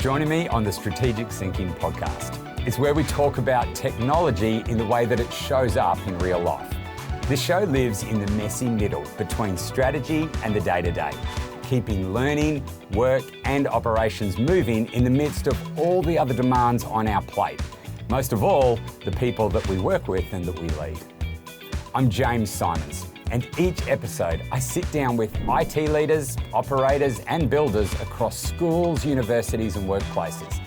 joining me on the Strategic Thinking podcast. It's where we talk about technology in the way that it shows up in real life. This show lives in the messy middle between strategy and the day-to-day, keeping learning, work and operations moving in the midst of all the other demands on our plate. Most of all, the people that we work with and that we lead. I'm James Symons, and each episode I sit down with IT leaders, operators and builders across schools, universities and workplaces.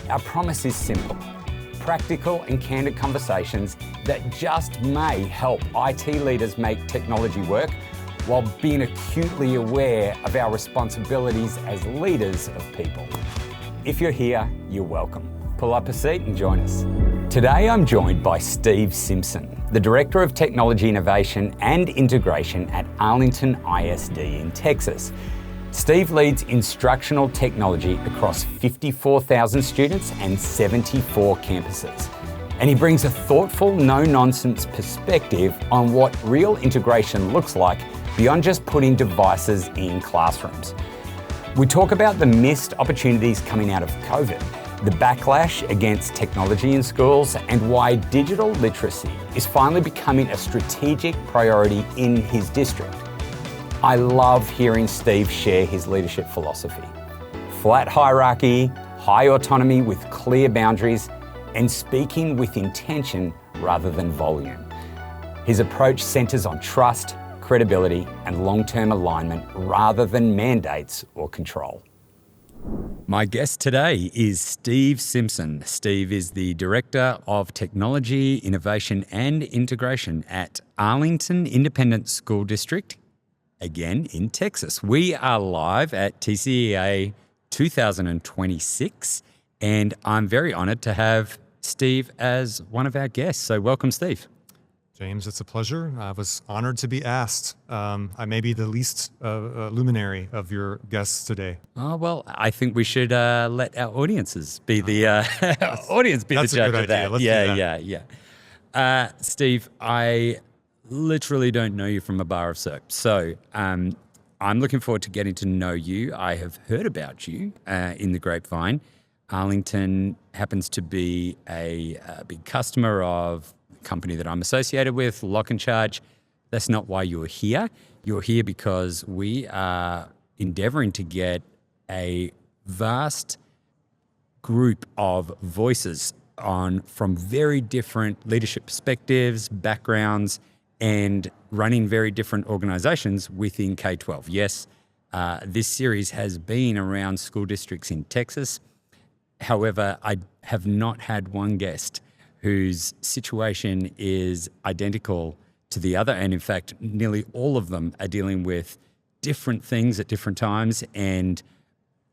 Our promise is simple: practical and candid conversations that just may help IT leaders make technology work while being acutely aware of our responsibilities as leaders of people. If you're here, you're welcome. Pull up a seat and join us. Today I'm joined by Steve Simpson, the Director of Technology Innovation and Integration at Arlington ISD in Texas. Steve leads instructional technology across 54,000 students and 74 campuses. And he brings a thoughtful, no-nonsense perspective on what real integration looks like beyond just putting devices in classrooms. We talk about the missed opportunities coming out of COVID, the backlash against technology in schools, and why digital literacy is finally becoming a strategic priority in his district. I love hearing Steve share his leadership philosophy. Flat hierarchy, high autonomy with clear boundaries, and speaking with intention rather than volume. His approach centers on trust, credibility, and long-term alignment rather than mandates or control. My guest today is Steve Simpson. Steve is the Director of Technology, Innovation and Integration at Arlington Independent School District, again in Texas. We are live at TCEA 2026, and I'm very honored to have Steve as one of our guests. So welcome, Steve. James, it's a pleasure. I was honored to be asked. I may be the least luminary of your guests today. Oh, well, I think we should let our audiences be the audience be the judge of that. Let's do that. Yeah. Steve, I literally don't know you from a bar of soap. So I'm looking forward to getting to know you. I have heard about you in the grapevine. Arlington happens to be a big customer of company that I'm associated with, Lock and Charge. That's not why you're here. You're here because we are endeavoring to get a vast group of voices on from very different leadership perspectives, backgrounds, and running very different organizations within K-12. Yes, this series has been around school districts in Texas. However, I have not had one guest whose situation is identical to the other. And in fact, nearly all of them are dealing with different things at different times. And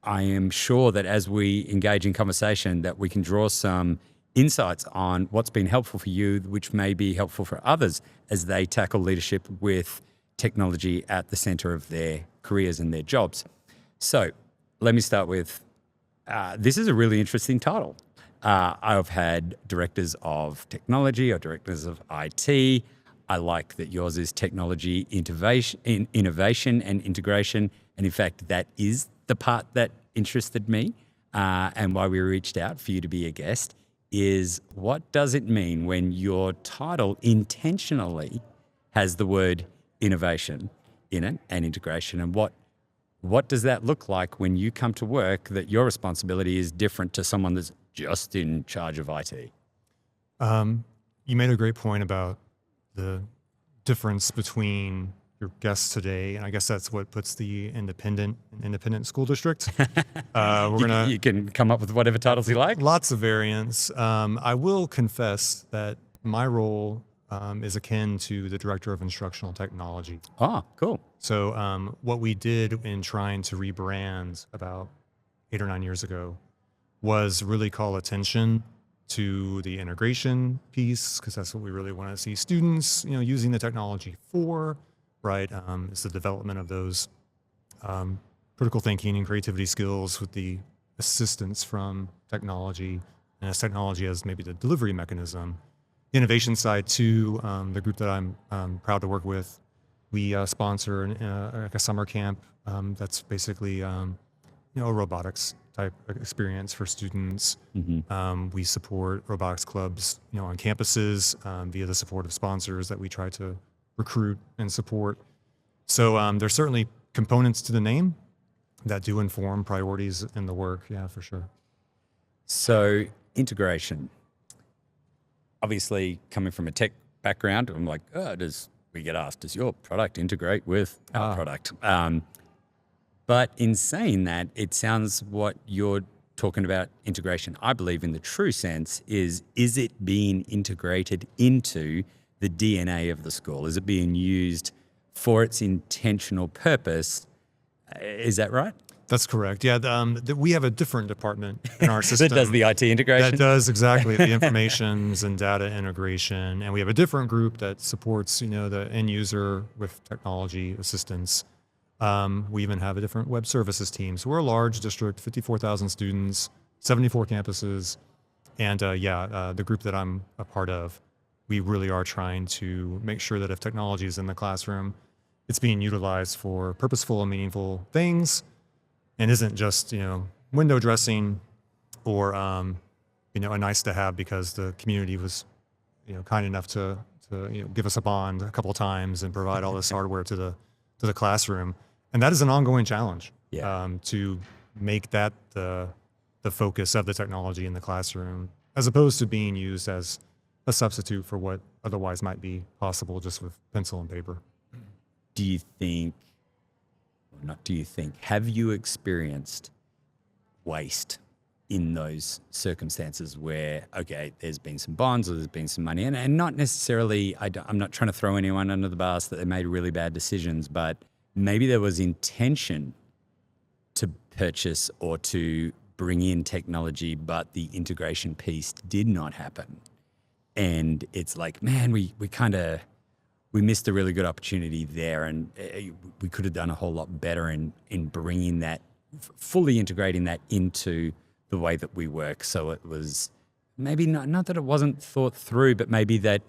I am sure that as we engage in conversation, that we can draw some insights on what's been helpful for you, which may be helpful for others as they tackle leadership with technology at the center of their careers and their jobs. So let me start with, this is a really interesting title. I've had directors of technology or directors of IT. I like that yours is technology innovation and integration. And in fact, that is the part that interested me and why we reached out for you to be a guest is what does it mean when your title intentionally has the word innovation in it and integration? And what does that look like when you come to work that your responsibility is different to someone that's just in charge of IT? You made a great point about the difference between your guests today, and I guess that's what puts the independent school district. You can come up with whatever titles you like. Lots of variants. I will confess that my role is akin to the Director of Instructional Technology. Oh, cool. So what we did in trying to rebrand about 8 or 9 years ago was really call attention to the integration piece, because that's what we really want to see students, using the technology for, right? It's the development of those critical thinking and creativity skills with the assistance from technology, and as technology as maybe the delivery mechanism. The innovation side too, the group that I'm proud to work with, we sponsor a summer camp that's basically a robotics type experience for students. We support robotics clubs, on campuses via the support of sponsors that we try to recruit and support. So there's certainly components to the name that do inform priorities in the work. Yeah, for sure. So integration, obviously coming from a tech background, I'm like, we get asked, does your product integrate with our product? But in saying that, it sounds what you're talking about integration, I believe in the true sense is it being integrated into the DNA of the school? Is it being used for its intentional purpose? Is that right? That's correct. Yeah, we have a different department in our system that does the IT integration. That does exactly the informations and data integration, and we have a different group that supports, the end user with technology assistance. We even have a different web services team. So we're a large district, 54,000 students, 74 campuses, and the group that I'm a part of, we really are trying to make sure that if technology is in the classroom, it's being utilized for purposeful and meaningful things, and isn't just, window dressing or, a nice to have because the community was, kind enough to give us a bond a couple of times and provide all this hardware to the classroom. And that is an ongoing challenge to make that the focus of the technology in the classroom, as opposed to being used as a substitute for what otherwise might be possible just with pencil and paper. Have you experienced waste in those circumstances where, there's been some bonds or there's been some money, and not necessarily, I'm not trying to throw anyone under the bus that they made really bad decisions, but maybe there was intention to purchase or to bring in technology, but the integration piece did not happen. And it's like, man, we missed a really good opportunity there, and we could have done a whole lot better in bringing that, fully integrating that into the way that we work. So it was maybe not that it wasn't thought through, but maybe that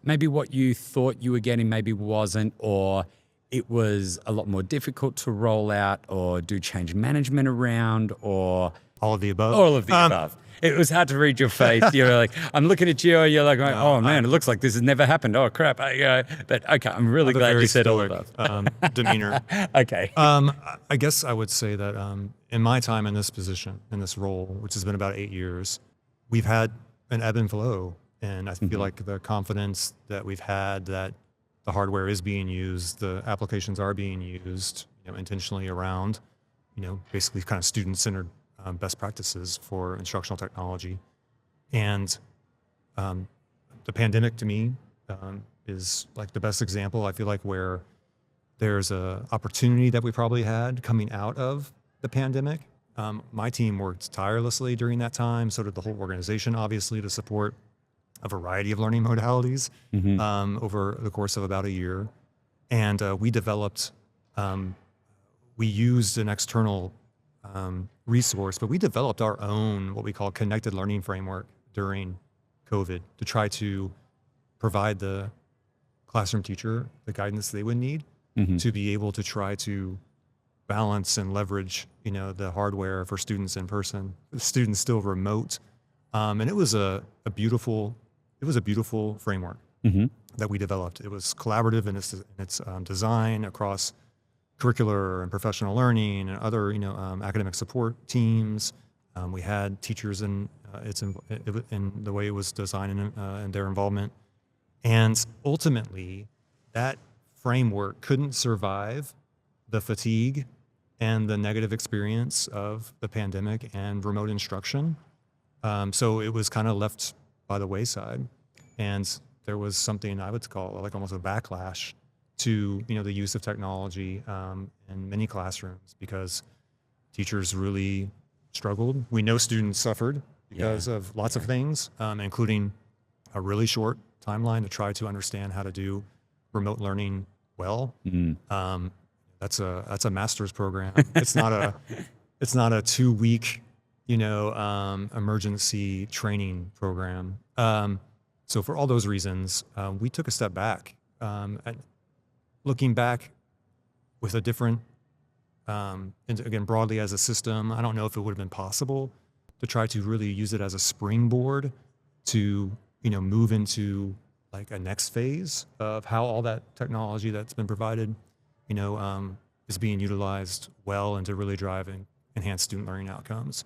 maybe what you thought you were getting maybe wasn't, or it was a lot more difficult to roll out or do change management around, or all of the above. All of the above. It was hard to read your face. You're like, I'm looking at you, and you're like, oh man, it looks like this has never happened. Oh crap. But okay, I'm really glad you said all of that. Demeanor. Okay. I guess I would say that in my time in this position, in this role, which has been about 8 years, we've had an ebb and flow. And I feel like the confidence that we've had that the hardware is being used, the applications are being used, intentionally around, basically kind of student-centered best practices for instructional technology. And the pandemic to me is like the best example, I feel like, where there's a opportunity that we probably had coming out of the pandemic. My team worked tirelessly during that time. So did the whole organization, obviously, to support a variety of learning modalities over the course of about a year. And we developed, we used an external resource, but we developed our own, what we call connected learning framework during COVID to try to provide the classroom teacher the guidance they would need to be able to try to balance and leverage, the hardware for students in person, students still remote. And it was a beautiful framework that we developed. It was collaborative in its design across curricular and professional learning and other, academic support teams. We had teachers in the way it was designed and their involvement. And ultimately, that framework couldn't survive the fatigue and the negative experience of the pandemic and remote instruction. So it was kind of left by the wayside. And there was something I would call like almost a backlash to, the use of technology in many classrooms because teachers really struggled. We know students suffered because of lots of things, including a really short timeline to try to understand how to do remote learning well. That's a master's program. It's not a 2-week, emergency training program. So for all those reasons, we took a step back. Looking back with a different And again, broadly as a system, I don't know if it would have been possible to try to really use it as a springboard to, move into like a next phase of how all that technology that's been provided, is being utilized well and to really drive and enhance student learning outcomes.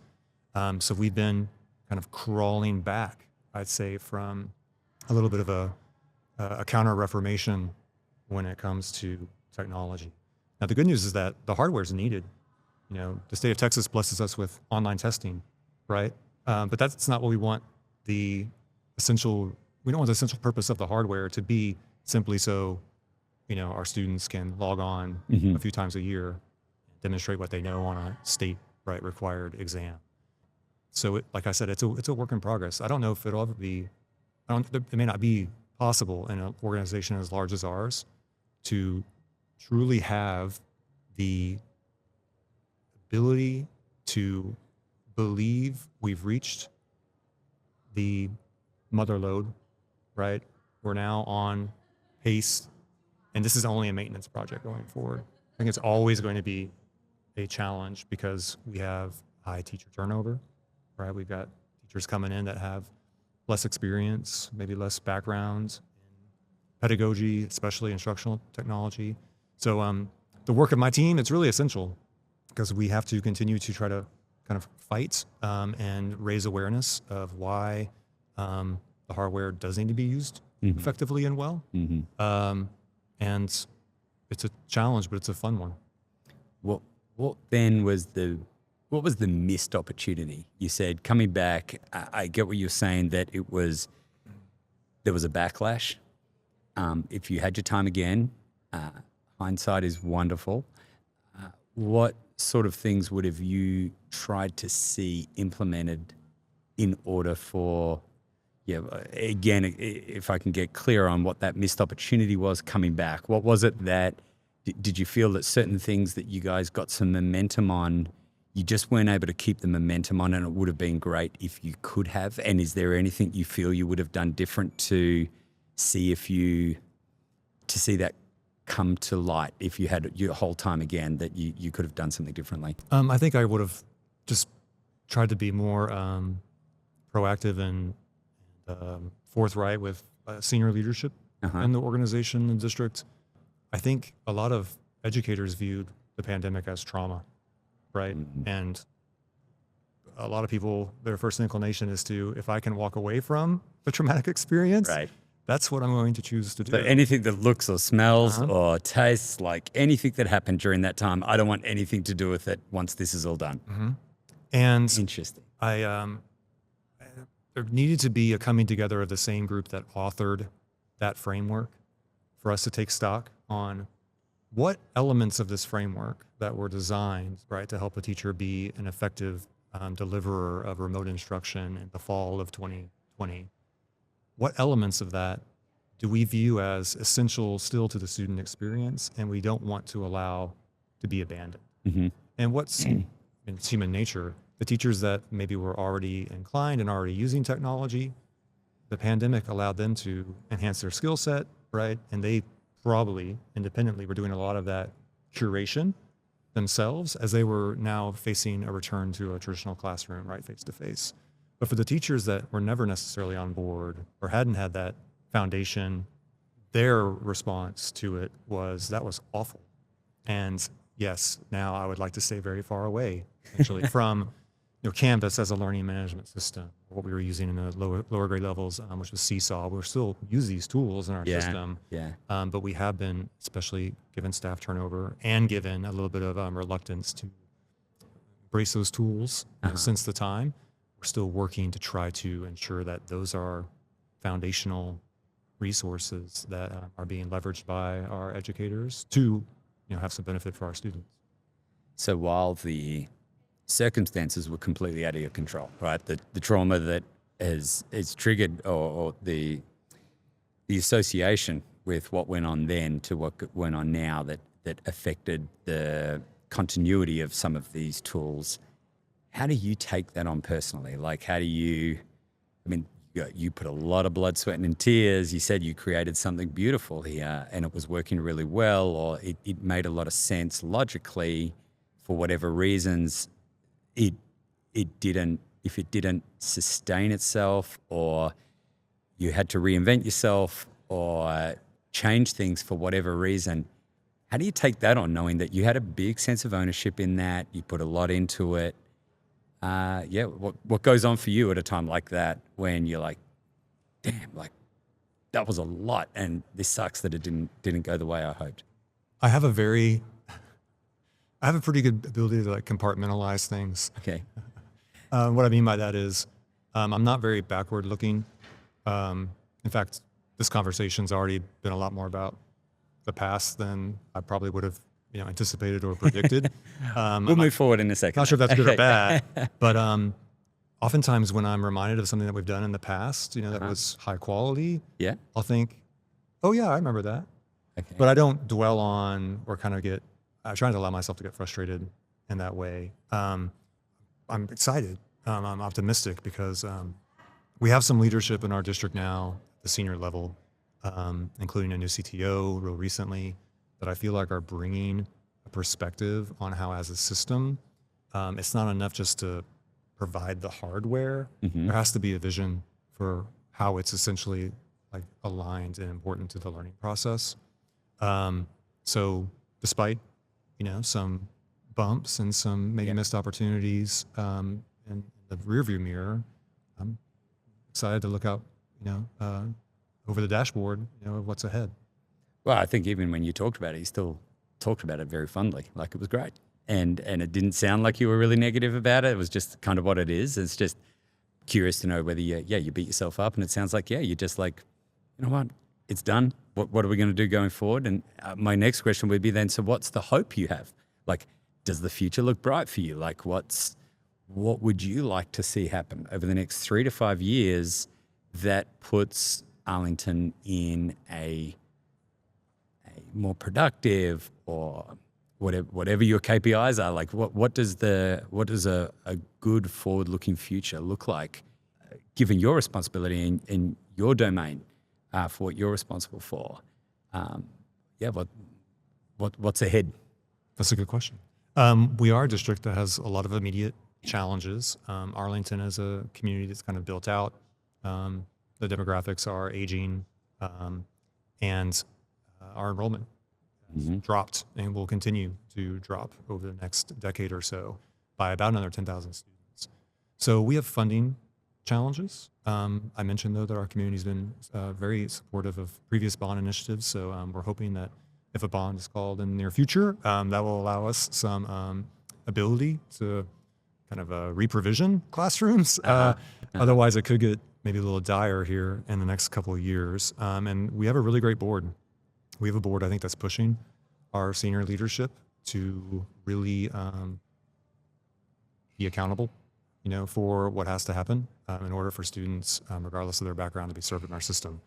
So we've been kind of crawling back, I'd say, from a little bit of a counter reformation when it comes to technology. Now, the good news is that the hardware is needed. The state of Texas blesses us with online testing, right? But that's not what we want. We don't want the essential purpose of the hardware to be simply so, our students can log on a few times a year, demonstrate what they know on a state required exam. So like I said, it's a work in progress. I don't know if it'll ever be, it may not be possible in an organization as large as ours to truly have the ability to believe we've reached the mother load, right? We're now on pace, and this is only a maintenance project going forward. I think it's always going to be a challenge because we have high teacher turnover, right? We've got teachers coming in that have less experience, maybe less backgrounds in pedagogy, especially instructional technology. So the work of my team, it's really essential because we have to continue to try to kind of fight and raise awareness of why the hardware does need to be used effectively and well. And it's a challenge, but it's a fun one. What then was what was the missed opportunity? You said coming back, I get what you're saying, that there was a backlash. If you had your time again, hindsight is wonderful. What sort of things would have you tried to see implemented in order for, again, if I can get clear on what that missed opportunity was coming back, what was it that, did you feel that certain things that you guys got some momentum on, you just weren't able to keep the momentum on, and it would have been great if you could have? And is there anything you feel you would have done different to see that come to light if you had your whole time again, that you could have done something differently? I think I would have just tried to be more proactive and forthright with senior leadership in the organization and district. I think a lot of educators viewed the pandemic as trauma, right? And a lot of people, their first inclination is to, if I can walk away from the traumatic experience, that's what I'm going to choose to do. So anything that looks or smells or tastes like anything that happened during that time, I don't want anything to do with it once this is all done. And interesting. There needed to be a coming together of the same group that authored that framework for us to take stock on what elements of this framework that were designed, to help a teacher be an effective deliverer of remote instruction in the fall of 2020. What elements of that do we view as essential still to the student experience and we don't want to allow to be abandoned? And what's in human nature, the teachers that maybe were already inclined and already using technology, the pandemic allowed them to enhance their skill set, and they probably independently were doing a lot of that curation themselves as they were now facing a return to a traditional classroom, face to face. But for the teachers that were never necessarily on board or hadn't had that foundation, their response to it was, that was awful. And yes, now I would like to stay very far away, actually, from Canvas as a learning management system, what we were using in the lower grade levels, which was Seesaw. We'll still use these tools in our system, but we have been, especially given staff turnover and given a little bit of reluctance to embrace those tools since the time. We're still working to try to ensure that those are foundational resources that are being leveraged by our educators to have some benefit for our students. So while the circumstances were completely out of your control, the trauma that is triggered, or the association with what went on then to what went on now that affected the continuity of some of these tools, how do you take that on personally? How do you, you put a lot of blood, sweat, and tears. You said you created something beautiful here and it was working really well, or it made a lot of sense logically for whatever reasons, it didn't, if it didn't sustain itself, or you had to reinvent yourself or change things for whatever reason, how do you take that on, knowing that you had a big sense of ownership in that, you put a lot into it? What goes on for you at a time like that when you're like, damn, like that was a lot, and this sucks that it didn't go the way I hoped? I have a pretty good ability to like compartmentalize things. Okay. What I mean by that is, I'm not very backward looking. In fact, this conversation's already been a lot more about the past than I probably would have, anticipated or predicted. We'll move forward in a second. Not sure if that's good or bad, but oftentimes when I'm reminded of something that we've done in the past, that was high quality, Yeah. I'll think, oh yeah, I remember that. Okay. But I don't dwell on or kind of I try to allow myself to get frustrated in that way. I'm excited. I'm optimistic because we have some leadership in our district now, the senior level, including a new CTO real recently, that I feel like are bringing a perspective on how, as a system, it's not enough just to provide the hardware. Mm-hmm. There has to be a vision for how it's essentially like aligned and important to the learning process. So despite, some bumps and some maybe missed opportunities in the rearview mirror, I'm excited to look out, over the dashboard, of what's ahead. Well, I think even when you talked about it, you still talked about it very fondly, like it was great. And it didn't sound like you were really negative about it. It was just kind of what it is. It's just curious to know whether you beat yourself up, and it sounds like, you're just like, you know what, it's done. What are we going to do going forward? And my next question would be then, so what's the hope you have? Like, does the future look bright for you? Like, what would you like to see happen over the next 3 to 5 years that puts Arlington in a more productive, or whatever your KPIs are? Like, what does a good forward-looking future look like, given your responsibility in your domain, for what you're responsible for? What's ahead? That's a good question. We are a district that has a lot of immediate challenges. Arlington is a community that's kind of built out. The demographics are aging, and our enrollment has dropped and will continue to drop over the next decade or so by about another 10,000 students. So we have funding challenges. I mentioned, though, that our community's been very supportive of previous bond initiatives. So we're hoping that if a bond is called in the near future, that will allow us some ability to kind of re-provision classrooms. Otherwise, it could get maybe a little dire here in the next couple of years. And we have a really great board. We have a board, I think, that's pushing our senior leadership to really be accountable, for what has to happen in order for students, regardless of their background, to be served in our system.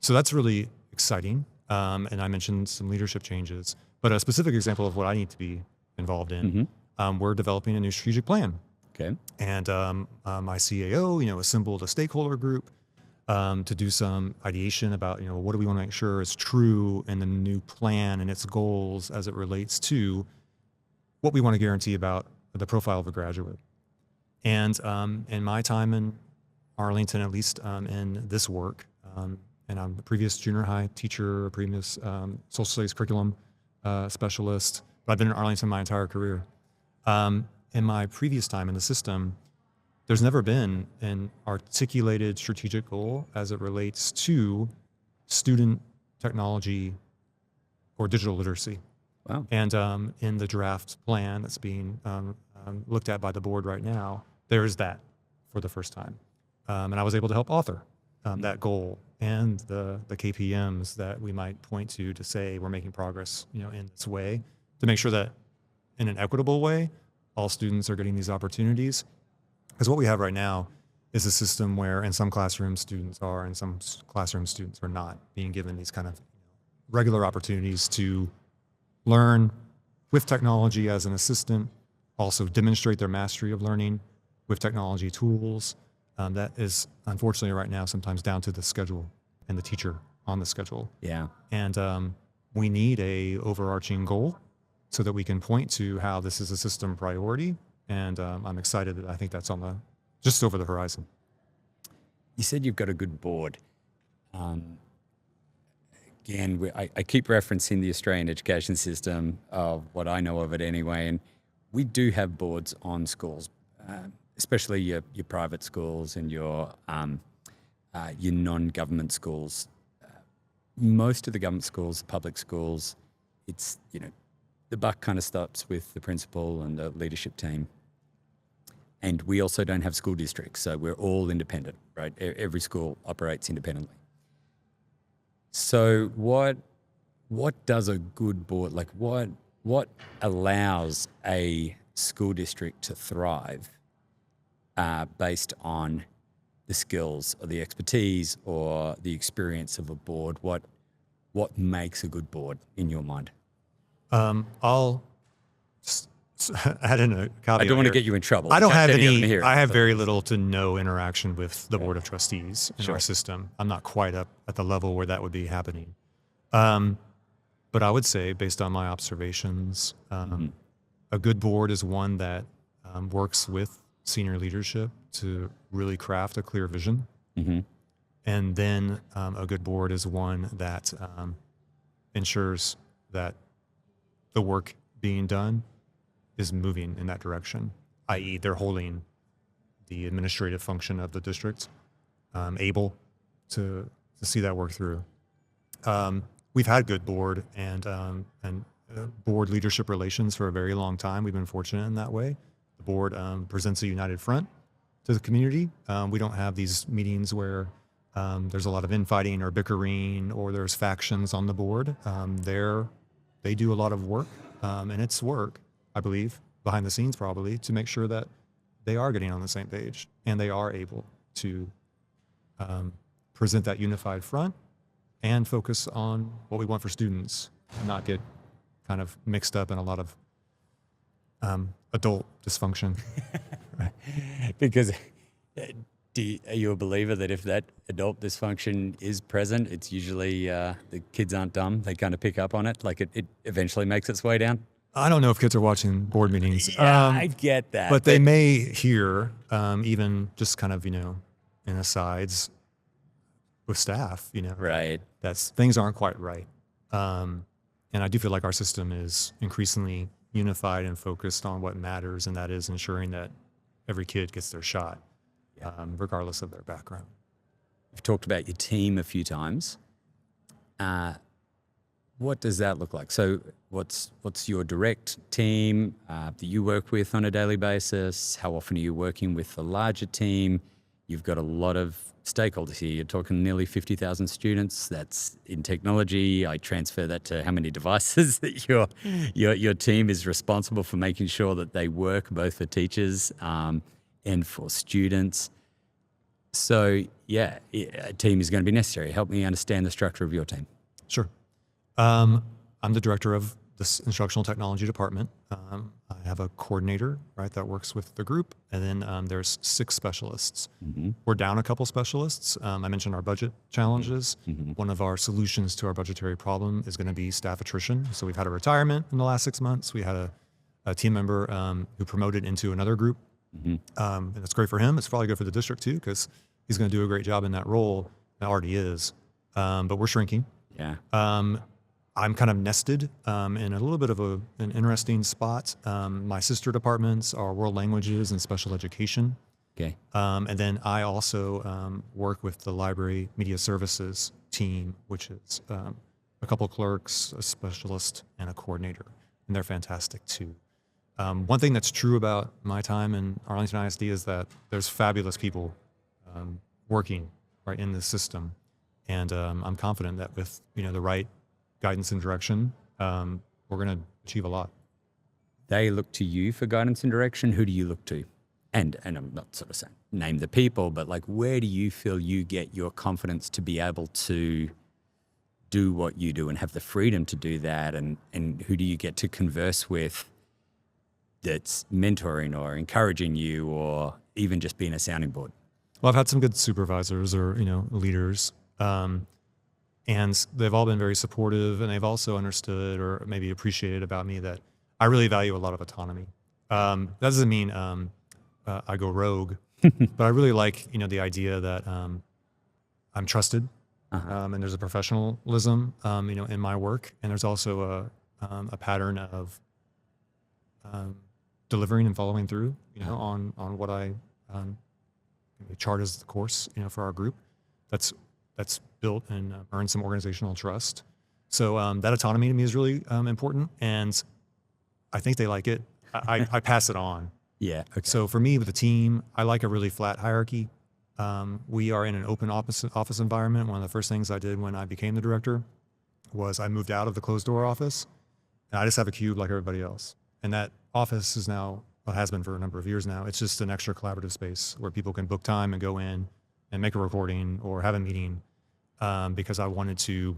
So that's really exciting. And I mentioned some leadership changes, but a specific example of what I need to be involved in, we're developing a new strategic plan. Okay. And my CAO, assembled a stakeholder group to do some ideation about, what do we want to make sure is true in the new plan and its goals as it relates to what we want to guarantee about the profile of a graduate. And in my time in Arlington, at least in this work, and I'm a previous junior high teacher, a previous social studies curriculum specialist, but I've been in Arlington my entire career. In my previous time in the system, there's never been an articulated strategic goal as it relates to student technology or digital literacy. Wow. And in the draft plan that's being looked at by the board right now, there's that for the first time. And I was able to help author that goal and the KPMs that we might point to say we're making progress, in this way, to make sure that in an equitable way, all students are getting these opportunities. Because what we have right now is a system where in some classrooms students are, and some classroom students are not being given these kind of regular opportunities to learn with technology as an assistant, also demonstrate their mastery of learning with technology tools. That is unfortunately right now sometimes down to the schedule and the teacher on the schedule. Yeah. And we need a overarching goal so that we can point to how this is a system priority. And I'm excited that I think that's just over the horizon. You said you've got a good board. Again, I keep referencing the Australian education system, of what I know of it anyway, and we do have boards on schools, especially your private schools and your non-government schools. Most of the government schools, public schools, it's, the buck kind of stops with the principal and the leadership team. And we also don't have school districts, so we're all independent, right? Every school operates independently. So what does a good board, like what allows a school district to thrive based on the skills or the expertise or the experience of a board? What makes a good board in your mind? I'll add in a caveat. I don't want to here. get you in trouble. I don't have any. I have very little to no interaction with the board of trustees in Sure. our system. I'm not quite up at the level where that would be happening. But I would say, based on my observations, a good board is one that works with senior leadership to really craft a clear vision. Mm-hmm. And then a good board is one that ensures that the work being done is moving in that direction, i.e. they're holding the administrative function of the district able to see that work through. We've had good board and board leadership relations for a very long time. We've been fortunate in that way. The board presents a united front to the community. We don't have these meetings where there's a lot of infighting or bickering or there's factions on the board. They do a lot of work, and it's work, I believe, behind the scenes probably, to make sure that they are getting on the same page and they are able to present that unified front and focus on what we want for students and not get kind of mixed up in a lot of adult dysfunction. Right. Because are you a believer that if that adult dysfunction is present, it's usually the kids aren't dumb, they kind of pick up on it, like it eventually makes its way down? I don't know if kids are watching board meetings. Yeah, I get that. But they may hear, even just kind of, in asides with staff, Right. that's things aren't quite right. And I do feel like our system is increasingly unified and focused on what matters, and that is ensuring that every kid gets their shot, regardless of their background. You've talked about your team a few times. What does that look like? So what's your direct team that you work with on a daily basis? How often are you working with a larger team? You've got a lot of stakeholders here. You're talking nearly 50,000 students. That's in technology. I transfer that to how many devices that your team is responsible for making sure that they work both for teachers and for students. So yeah, a team is going to be necessary. Help me understand the structure of your team. Sure. I'm the director of this instructional technology department. I have a coordinator, right, that works with the group, and then there's 6 specialists. Mm-hmm. We're down a couple specialists. I mentioned our budget challenges. Mm-hmm. One of our solutions to our budgetary problem is going to be staff attrition. So we've had a retirement in the last 6 months. We had a team member who promoted into another group. Mm-hmm. And that's great for him. It's probably good for the district too, because he's going to do a great job in that role. It already is. But we're shrinking. Yeah. I'm kind of nested in a little bit of an interesting spot. My sister departments are world languages and special education. Okay. And then I also work with the library media services team, which is a couple of clerks, a specialist, and a coordinator. And they're fantastic too. One thing that's true about my time in Arlington ISD is that there's fabulous people working right in this system. And I'm confident that with the right guidance and direction, we're going to achieve a lot. They look to you for guidance and direction. Who do you look to? And I'm not sort of saying name the people, but like, where do you feel you get your confidence to be able to do what you do and have the freedom to do that? And who do you get to converse with that's mentoring or encouraging you or even just being a sounding board? Well, I've had some good supervisors or, leaders. And they've all been very supportive, and they've also understood or maybe appreciated about me that I really value a lot of autonomy. That doesn't mean I go rogue, but I really like, the idea that I'm trusted, and there's a professionalism, in my work, and there's also a pattern of delivering and following through, on what I chart as the course, for our group. That's built and earned some organizational trust. So that autonomy to me is really important, and I think they like it. I pass it on. Yeah. Okay. So for me with the team, I like a really flat hierarchy. We are in an open office environment. One of the first things I did when I became the director was I moved out of the closed door office, and I just have a cube like everybody else. And that office is now, well, has been for a number of years now. It's just an extra collaborative space where people can book time and go in and make a recording or have a meeting, because I wanted to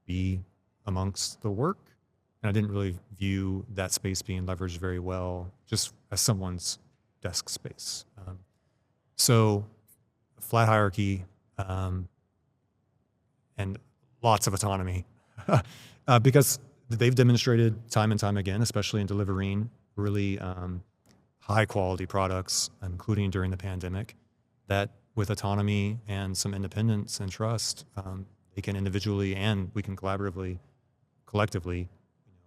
be amongst the work. And I didn't really view that space being leveraged very well just as someone's desk space. So flat hierarchy, and lots of autonomy, because they've demonstrated time and time again, especially in delivering really high quality products, including during the pandemic, that with autonomy and some independence and trust, they can individually and we can collectively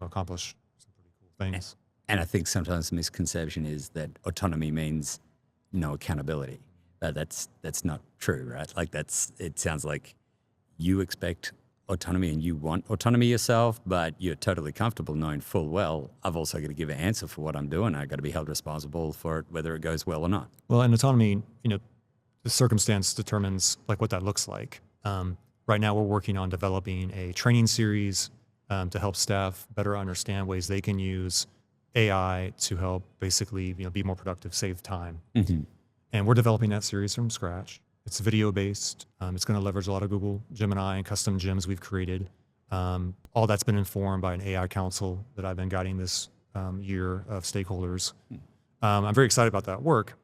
accomplish some pretty cool things. And I think sometimes the misconception is that autonomy means no accountability. That's not true, right? Like it sounds like you expect autonomy and you want autonomy yourself, but you're totally comfortable knowing full well, I've also got to give an answer for what I'm doing. I've got to be held responsible for it, whether it goes well or not. Well, and autonomy, the circumstance determines like what that looks like. Right now we're working on developing a training series to help staff better understand ways they can use AI to help basically, be more productive, save time. Mm-hmm. And we're developing that series from scratch. It's video based. It's going to leverage a lot of Google Gemini and custom gems we've created. All that's been informed by an AI council that I've been guiding this year of stakeholders. I'm very excited about that work.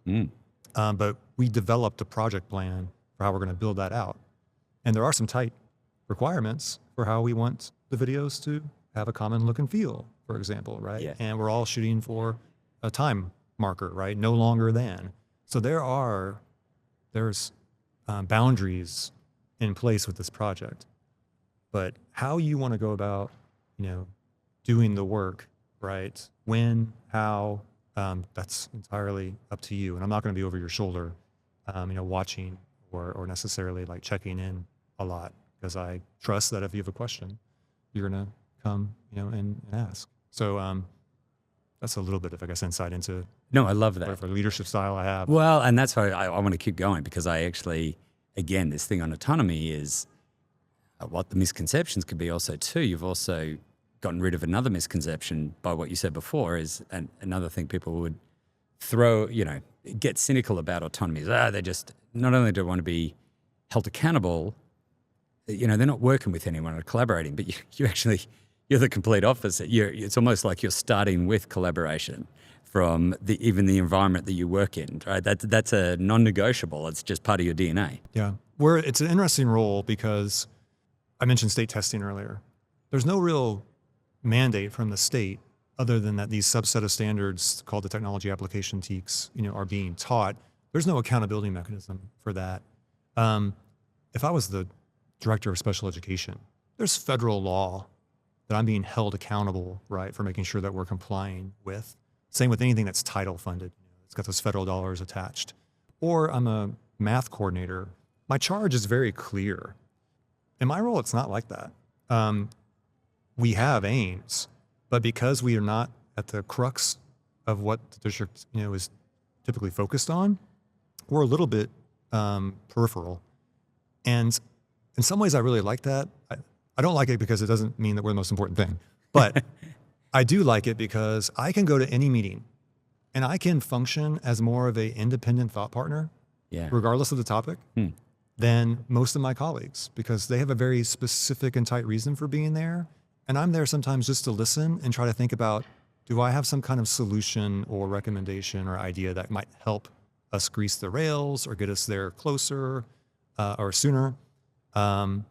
But we developed a project plan for how we're going to build that out. And there are some tight requirements for how we want the videos to have a common look and feel, for example, right? Yeah. And we're all shooting for a time marker, right? No longer than. So there's boundaries in place with this project. But how you want to go about, doing the work, right? When, how, that's entirely up to you. And I'm not going to be over your shoulder, watching or necessarily like checking in a lot, because I trust that if you have a question, you're going to come, and ask. So that's a little bit of, I guess, insight into No, I love that. whatever leadership style I have. Well, and that's why I want to keep going, because I actually, again, this thing on autonomy is what the misconceptions could be also too. You've also gotten rid of another misconception by what you said before is, and another thing people would throw, get cynical about autonomy is, they just, not only do they want to be held accountable, they're not working with anyone or collaborating, but you're the complete opposite. It's almost like you're starting with collaboration from even the environment that you work in, right? That's a non-negotiable. It's just part of your DNA. Yeah. It's an interesting role because I mentioned state testing earlier. There's no real mandate from the state other than that these subset of standards called the technology application TEKS, are being taught. There's no accountability mechanism for that. If I was the director of special education, there's federal law that I'm being held accountable, right, for making sure that we're complying with. Same with anything that's title funded. It's got those federal dollars attached. Or I'm a math coordinator. My charge is very clear. In my role, it's not like that. We have aims, but because we are not at the crux of what the district, is typically focused on, we're a little bit peripheral. And in some ways, I really like that. I don't like it because it doesn't mean that we're the most important thing, but I do like it because I can go to any meeting and I can function as more of an independent thought partner, regardless of the topic, than most of my colleagues, because they have a very specific and tight reason for being there. And I'm there sometimes just to listen and try to think about, do I have some kind of solution or recommendation or idea that might help us grease the rails or get us there closer or sooner? And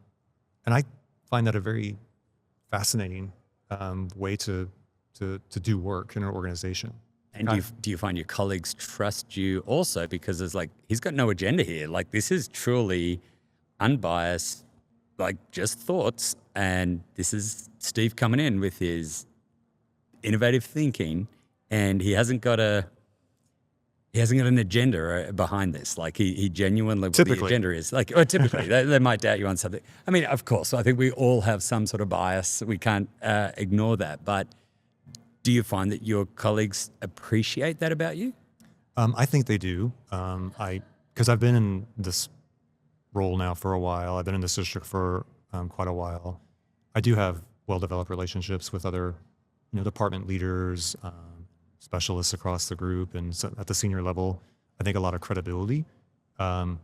I find that a very fascinating way to to do work in an organization. And do you find your colleagues trust you also because it's like, he's got no agenda here. Like, this is truly unbiased, like just thoughts. And this is Steve coming in with his innovative thinking, and he hasn't got an agenda behind this. Like, he genuinely, what the agenda is. Like, or typically, they might doubt you on something. I mean, of course, I think we all have some sort of bias. We can't ignore that. But do you find that your colleagues appreciate that about you? I think they do. Because I've been in this role now for a while. I've been in this district for quite a while. I do have well-developed relationships with other, department leaders, specialists across the group, and so at the senior level, I think a lot of credibility. I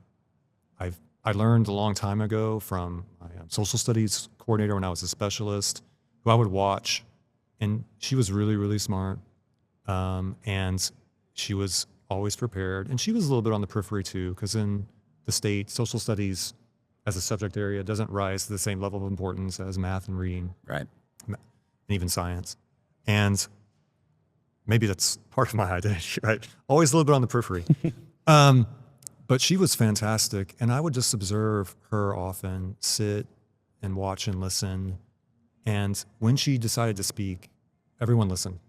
learned a long time ago from my social studies coordinator when I was a specialist, who I would watch. And she was really, really smart, and she was always prepared. And she was a little bit on the periphery too, because in the state, social studies as a subject area doesn't rise to the same level of importance as math and reading, right, and even science. And maybe that's part of my identity, right? Always a little bit on the periphery. But she was fantastic, and I would just observe her often, sit and watch and listen. And when she decided to speak, everyone listened.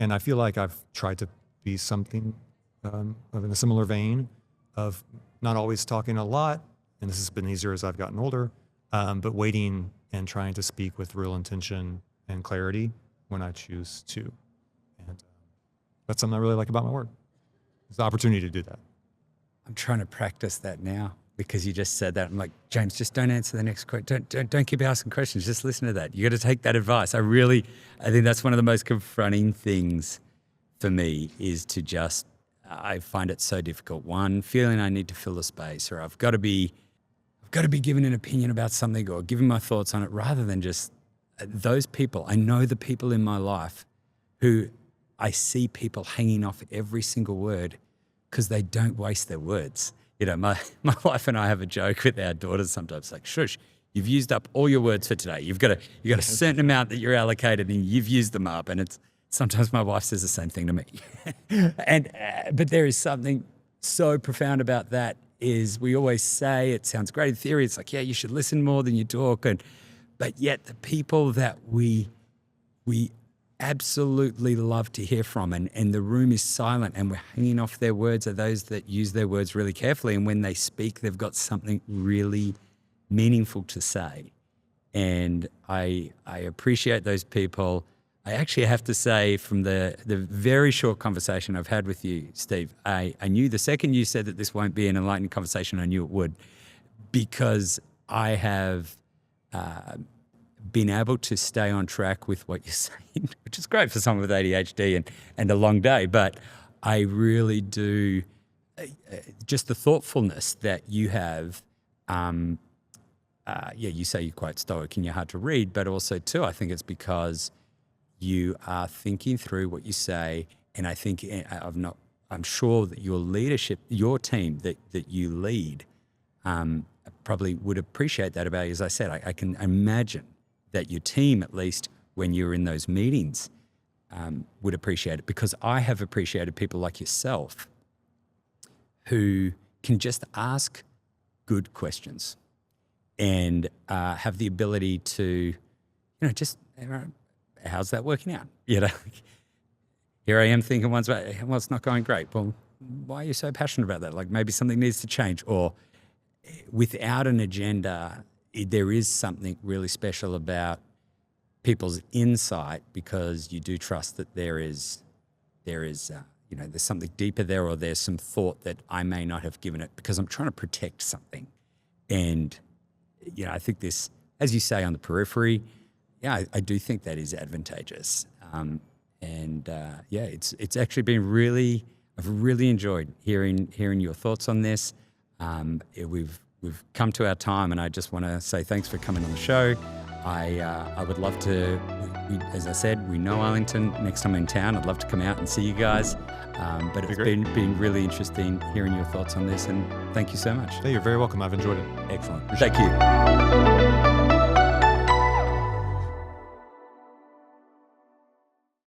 And I feel like I've tried to be something in a similar vein of not always talking a lot, and this has been easier as I've gotten older, but waiting and trying to speak with real intention and clarity when I choose to. And that's something I really like about my work. It's the opportunity to do that. I'm trying to practice that now. Because you just said that. I'm like, James, just don't answer the next question. Don't keep asking questions. Just listen to that. You got to take that advice. I think that's one of the most confronting things for me is to just, I find it so difficult. One, feeling I need to fill the space, or I've got to be given an opinion about something or giving my thoughts on it, rather than just those people. I know the people in my life who I see people hanging off every single word because they don't waste their words. My wife and I have a joke with our daughters sometimes, like, shush, you've used up all your words for today. You've got a certain amount that you're allocated and you've used them up. And it's sometimes my wife says the same thing to me. But there is something so profound about that is we always say, it sounds great in theory. It's like, yeah, you should listen more than you talk. But yet the people that we absolutely love to hear from, and the room is silent and we're hanging off their words, are those that use their words really carefully, and when they speak they've got something really meaningful to say. And I appreciate those people. I actually have to say, from the very short conversation I've had with you, Steve, I knew the second you said that this won't be an enlightening conversation, I knew it would, because I have been able to stay on track with what you're saying, which is great for someone with ADHD and a long day. But I really do, just the thoughtfulness that you have. You say you're quite stoic and you're hard to read, but also too, I think it's because you are thinking through what you say. And I think I'm sure that your leadership, your team that you lead, probably would appreciate that about you. As I said, I can imagine that your team, at least when you're in those meetings, would appreciate it, because I have appreciated people like yourself who can just ask good questions and have the ability to, just, how's that working out? Here I am thinking well, it's not going great. Well, why are you so passionate about that? Like, maybe something needs to change. Or without an agenda, there is something really special about people's insight, because you do trust that there is there's something deeper there, or there's some thought that I may not have given it because I'm trying to protect something. And, I think this, as you say, on the periphery, I do think that is advantageous. It's actually been I've really enjoyed hearing your thoughts on this. We've come to our time, and I just want to say thanks for coming on the show. I would love to, as I said, we know Arlington. Next time I'm in town, I'd love to come out and see you guys. But it's been really interesting hearing your thoughts on this, and thank you so much. Hey, you're very welcome. I've enjoyed it. Excellent. Thank you.